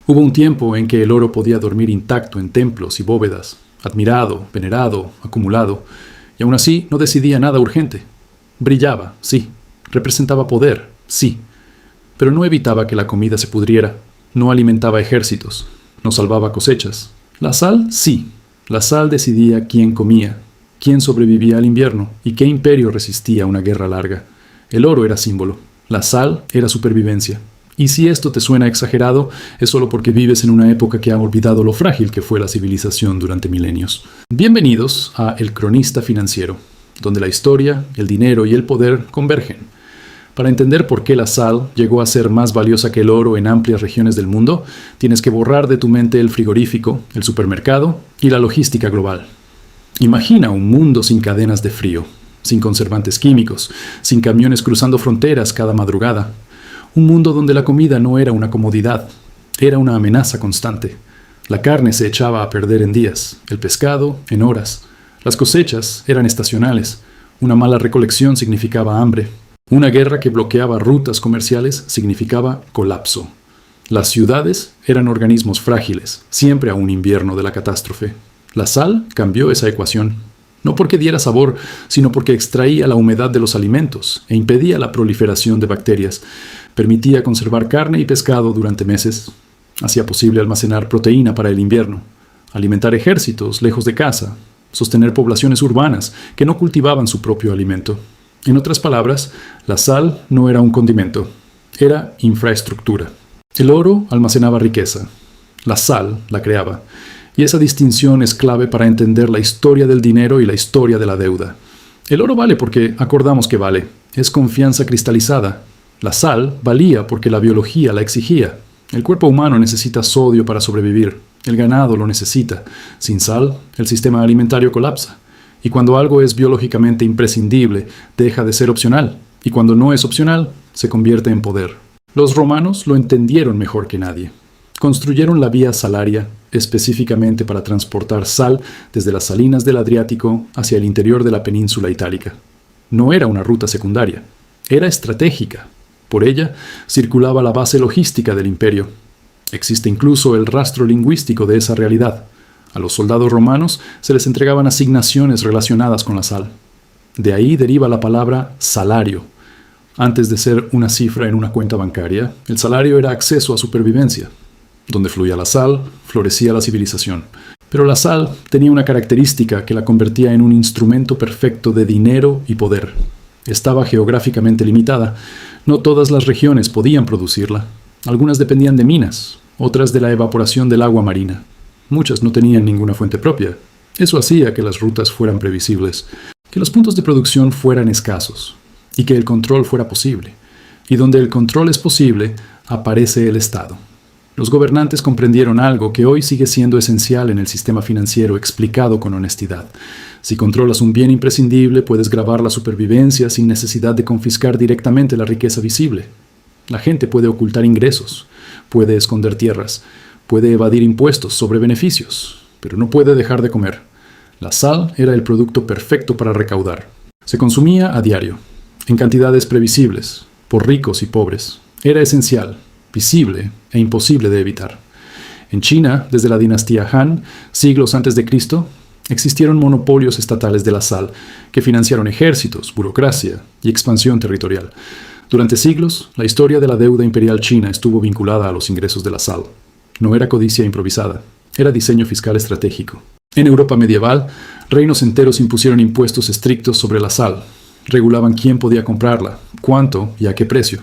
Hubo un tiempo en que el oro podía dormir intacto en templos y bóvedas, admirado, venerado, acumulado, y aún así no decidía nada urgente. Brillaba, sí. Representaba poder, sí. Pero no evitaba que la comida se pudriera, no alimentaba ejércitos, no salvaba cosechas. La sal, sí. La sal decidía quién comía, quién sobrevivía al invierno y qué imperio resistía una guerra larga. El oro era símbolo, la sal era supervivencia. Y si esto te suena exagerado, es solo porque vives en una época que ha olvidado lo frágil que fue la civilización durante milenios. Bienvenidos a El Cronista Financiero, donde la historia, el dinero y el poder convergen. Para entender por qué la sal llegó a ser más valiosa que el oro en amplias regiones del mundo, tienes que borrar de tu mente el frigorífico, el supermercado y la logística global. Imagina un mundo sin cadenas de frío, sin conservantes químicos, sin camiones cruzando fronteras cada madrugada. Un mundo donde la comida no era una comodidad, era una amenaza constante. La carne se echaba a perder en días, el pescado en horas. Las cosechas eran estacionales. Una mala recolección significaba hambre. Una guerra que bloqueaba rutas comerciales significaba colapso. Las ciudades eran organismos frágiles, siempre a un invierno de la catástrofe. La sal cambió esa ecuación. No porque diera sabor, sino porque extraía la humedad de los alimentos e impedía la proliferación de bacterias. Permitía conservar carne y pescado durante meses. Hacía posible almacenar proteína para el invierno, alimentar ejércitos lejos de casa, sostener poblaciones urbanas que no cultivaban su propio alimento. En otras palabras, la sal no era un condimento, era infraestructura. El oro almacenaba riqueza, la sal la creaba. Y esa distinción es clave para entender la historia del dinero y la historia de la deuda. El oro vale porque acordamos que vale. Es confianza cristalizada. La sal valía porque la biología la exigía. El cuerpo humano necesita sodio para sobrevivir. El ganado lo necesita. Sin sal, el sistema alimentario colapsa. Y cuando algo es biológicamente imprescindible, deja de ser opcional. Y cuando no es opcional, se convierte en poder. Los romanos lo entendieron mejor que nadie. Construyeron la vía salaria específicamente para transportar sal desde las salinas del Adriático hacia el interior de la península itálica. No era una ruta secundaria, era estratégica. Por ella circulaba la base logística del imperio. Existe incluso el rastro lingüístico de esa realidad. A los soldados romanos se les entregaban asignaciones relacionadas con la sal. De ahí deriva la palabra salario. Antes de ser una cifra en una cuenta bancaria, el salario era acceso a supervivencia. Donde fluía la sal, florecía la civilización. Pero la sal tenía una característica que la convertía en un instrumento perfecto de dinero y poder. Estaba geográficamente limitada. No todas las regiones podían producirla. Algunas dependían de minas, otras de la evaporación del agua marina. Muchas no tenían ninguna fuente propia. Eso hacía que las rutas fueran previsibles, que los puntos de producción fueran escasos y que el control fuera posible. Y donde el control es posible, aparece el Estado. Los gobernantes comprendieron algo que hoy sigue siendo esencial en el sistema financiero explicado con honestidad. Si controlas un bien imprescindible, puedes gravar la supervivencia sin necesidad de confiscar directamente la riqueza visible. La gente puede ocultar ingresos, puede esconder tierras, puede evadir impuestos sobre beneficios, pero no puede dejar de comer. La sal era el producto perfecto para recaudar. Se consumía a diario, en cantidades previsibles, por ricos y pobres. Era esencial, visible e imposible de evitar. En China, desde la dinastía Han, siglos antes de Cristo, existieron monopolios estatales de la sal que financiaron ejércitos, burocracia y expansión territorial. Durante siglos, la historia de la deuda imperial china estuvo vinculada a los ingresos de la sal. No era codicia improvisada, era diseño fiscal estratégico. En Europa medieval, reinos enteros impusieron impuestos estrictos sobre la sal. Regulaban quién podía comprarla, cuánto y a qué precio.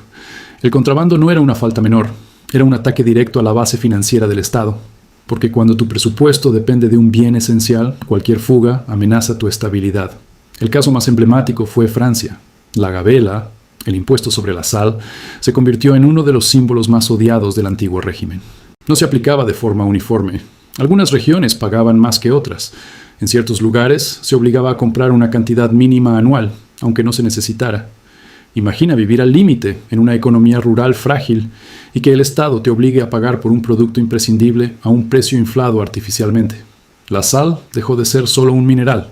El contrabando no era una falta menor, era un ataque directo a la base financiera del Estado, porque cuando tu presupuesto depende de un bien esencial, cualquier fuga amenaza tu estabilidad. El caso más emblemático fue Francia. La gabela, el impuesto sobre la sal, se convirtió en uno de los símbolos más odiados del antiguo régimen. No se aplicaba de forma uniforme. Algunas regiones pagaban más que otras. En ciertos lugares se obligaba a comprar una cantidad mínima anual, aunque no se necesitara. Imagina vivir al límite en una economía rural frágil y que el Estado te obligue a pagar por un producto imprescindible a un precio inflado artificialmente. La sal dejó de ser solo un mineral,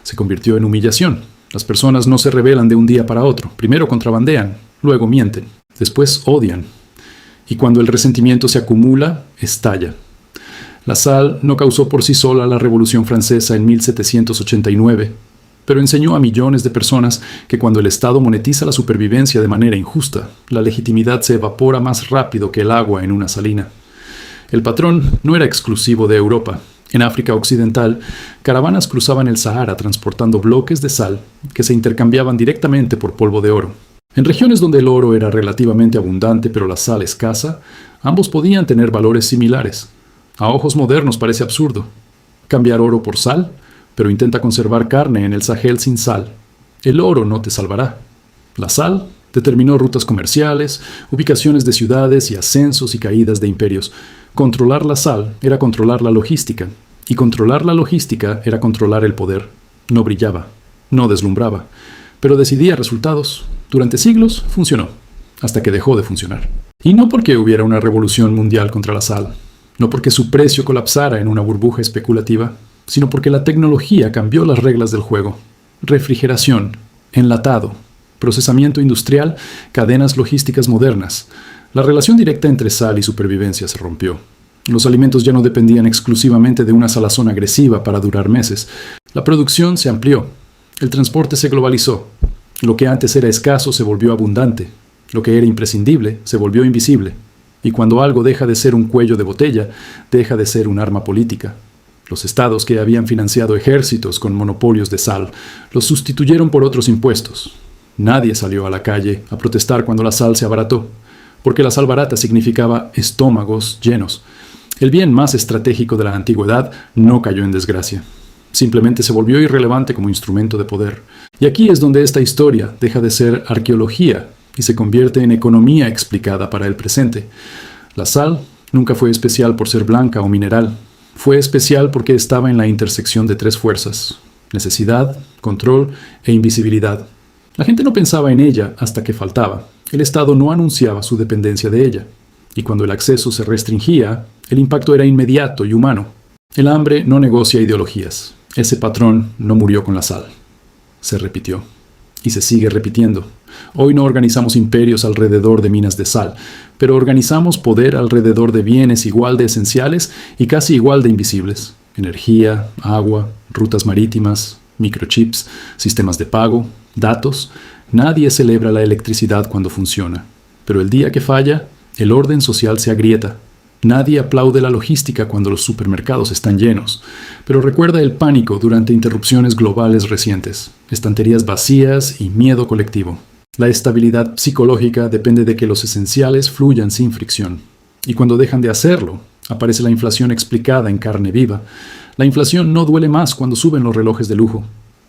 se convirtió en humillación. Las personas no se rebelan de un día para otro. Primero contrabandean, luego mienten, después odian. Y cuando el resentimiento se acumula, estalla. La sal no causó por sí sola la Revolución Francesa en 1789, pero enseñó a millones de personas que cuando el Estado monetiza la supervivencia de manera injusta, la legitimidad se evapora más rápido que el agua en una salina. El patrón no era exclusivo de Europa. En África Occidental, caravanas cruzaban el Sahara transportando bloques de sal que se intercambiaban directamente por polvo de oro. En regiones donde el oro era relativamente abundante pero la sal escasa, ambos podían tener valores similares. A ojos modernos parece absurdo. Cambiar oro por sal, pero intenta conservar carne en el Sahel sin sal. El oro no te salvará. La sal determinó rutas comerciales, ubicaciones de ciudades y ascensos y caídas de imperios. Controlar la sal era controlar la logística, y controlar la logística era controlar el poder. No brillaba, no deslumbraba, pero decidía resultados. Durante siglos funcionó, hasta que dejó de funcionar. Y no porque hubiera una revolución mundial contra la sal, no porque su precio colapsara en una burbuja especulativa, sino porque la tecnología cambió las reglas del juego. Refrigeración, enlatado, procesamiento industrial, cadenas logísticas modernas. La relación directa entre sal y supervivencia se rompió. Los alimentos ya no dependían exclusivamente de una salazón agresiva para durar meses. La producción se amplió. El transporte se globalizó. Lo que antes era escaso se volvió abundante. Lo que era imprescindible se volvió invisible. Y cuando algo deja de ser un cuello de botella, deja de ser un arma política. Los estados que habían financiado ejércitos con monopolios de sal los sustituyeron por otros impuestos. Nadie salió a la calle a protestar cuando la sal se abarató, porque la sal barata significaba estómagos llenos. El bien más estratégico de la antigüedad no cayó en desgracia. Simplemente se volvió irrelevante como instrumento de poder. Y aquí es donde esta historia deja de ser arqueología y se convierte en economía explicada para el presente. La sal nunca fue especial por ser blanca o mineral. Fue especial porque estaba en la intersección de tres fuerzas: necesidad, control e invisibilidad. La gente no pensaba en ella hasta que faltaba. El Estado no anunciaba su dependencia de ella. Y cuando el acceso se restringía, el impacto era inmediato y humano. El hambre no negocia ideologías. Ese patrón no murió con la sal. Se repitió. Y se sigue repitiendo. Hoy no organizamos imperios alrededor de minas de sal, pero organizamos poder alrededor de bienes igual de esenciales y casi igual de invisibles. Energía, agua, rutas marítimas, microchips, sistemas de pago, datos. Nadie celebra la electricidad cuando funciona. Pero el día que falla, el orden social se agrieta. Nadie aplaude la logística cuando los supermercados están llenos, pero recuerda el pánico durante interrupciones globales recientes, estanterías vacías y miedo colectivo. La estabilidad psicológica depende de que los esenciales fluyan sin fricción. Y cuando dejan de hacerlo, aparece la inflación explicada en carne viva. La inflación no duele más cuando suben los relojes de lujo.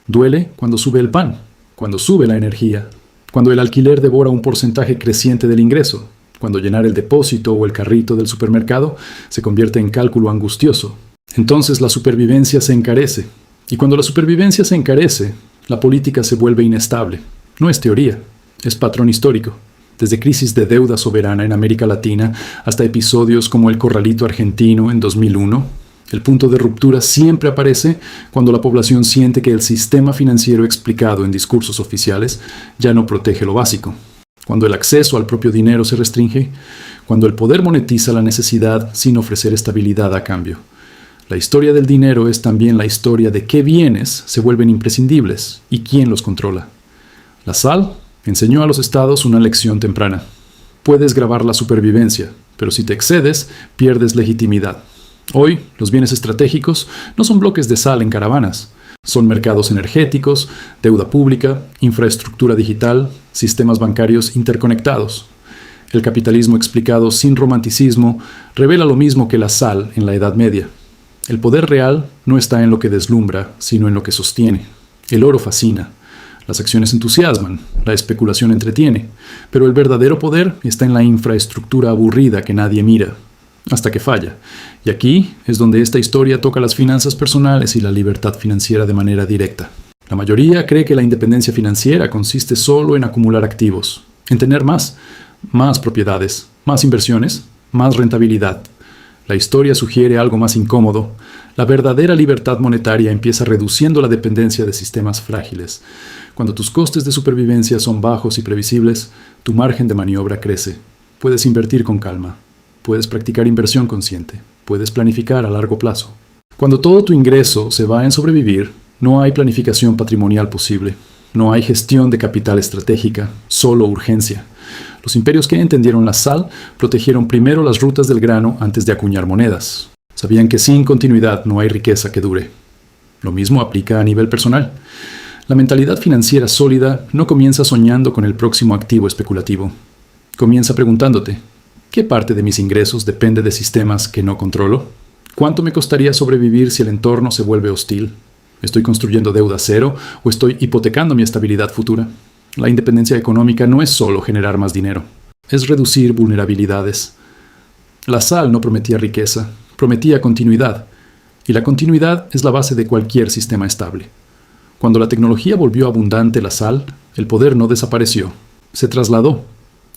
Duele cuando sube el pan, cuando sube la energía, cuando el alquiler devora un porcentaje creciente del ingreso, cuando llenar el depósito o el carrito del supermercado se convierte en cálculo angustioso. Entonces la supervivencia se encarece. Y cuando la supervivencia se encarece, la política se vuelve inestable. No es teoría, es patrón histórico. Desde crisis de deuda soberana en América Latina hasta episodios como el corralito argentino en 2001, el punto de ruptura siempre aparece cuando la población siente que el sistema financiero explicado en discursos oficiales ya no protege lo básico. Cuando el acceso al propio dinero se restringe, cuando el poder monetiza la necesidad sin ofrecer estabilidad a cambio. La historia del dinero es también la historia de qué bienes se vuelven imprescindibles y quién los controla. La sal enseñó a los estados una lección temprana. Puedes grabar la supervivencia, pero si te excedes, pierdes legitimidad. Hoy, los bienes estratégicos no son bloques de sal en caravanas. Son mercados energéticos, deuda pública, infraestructura digital, sistemas bancarios interconectados. El capitalismo explicado sin romanticismo revela lo mismo que la sal en la Edad Media. El poder real no está en lo que deslumbra, sino en lo que sostiene. El oro fascina, las acciones entusiasman, la especulación entretiene, pero el verdadero poder está en la infraestructura aburrida que nadie mira, hasta que falla. Y aquí es donde esta historia toca las finanzas personales y la libertad financiera de manera directa. La mayoría cree que la independencia financiera consiste solo en acumular activos, en tener más propiedades, más inversiones, más rentabilidad. La historia sugiere algo más incómodo. La verdadera libertad monetaria empieza reduciendo la dependencia de sistemas frágiles. Cuando tus costes de supervivencia son bajos y previsibles, tu margen de maniobra crece. Puedes invertir con calma. Puedes practicar inversión consciente. Puedes planificar a largo plazo. Cuando todo tu ingreso se va en sobrevivir, no hay planificación patrimonial posible. No hay gestión de capital estratégica, solo urgencia. Los imperios que entendieron la sal protegieron primero las rutas del grano antes de acuñar monedas. Sabían que sin continuidad no hay riqueza que dure. Lo mismo aplica a nivel personal. La mentalidad financiera sólida no comienza soñando con el próximo activo especulativo. Comienza preguntándote, ¿qué parte de mis ingresos depende de sistemas que no controlo? ¿Cuánto me costaría sobrevivir si el entorno se vuelve hostil? ¿Estoy construyendo deuda cero o estoy hipotecando mi estabilidad futura? La independencia económica no es solo generar más dinero, es reducir vulnerabilidades. La sal no prometía riqueza, prometía continuidad, y la continuidad es la base de cualquier sistema estable. Cuando la tecnología volvió abundante la sal, el poder no desapareció, se trasladó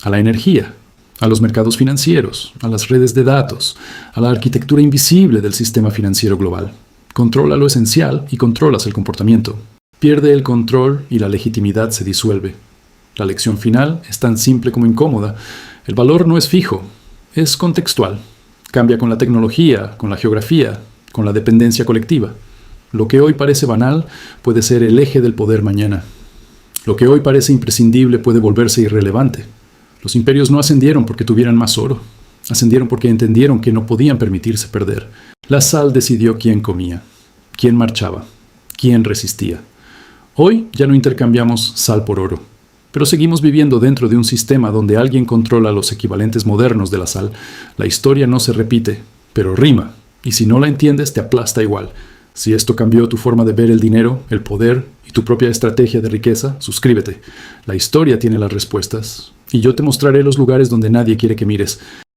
a la energía, a los mercados financieros, a las redes de datos, a la arquitectura invisible del sistema financiero global. Controla lo esencial y controlas el comportamiento. Pierde el control y la legitimidad se disuelve. La lección final es tan simple como incómoda. El valor no es fijo, es contextual. Cambia con la tecnología, con la geografía, con la dependencia colectiva. Lo que hoy parece banal puede ser el eje del poder mañana. Lo que hoy parece imprescindible puede volverse irrelevante. Los imperios no ascendieron porque tuvieran más oro. Ascendieron porque entendieron que no podían permitirse perder. La sal decidió quién comía, quién marchaba, quién resistía. Hoy ya no intercambiamos sal por oro, pero seguimos viviendo dentro de un sistema donde alguien controla los equivalentes modernos de la sal. La historia no se repite, pero rima, y si no la entiendes te aplasta igual. Si esto cambió tu forma de ver el dinero, el poder y tu propia estrategia de riqueza, suscríbete. La historia tiene las respuestas, y yo te mostraré los lugares donde nadie quiere que mires.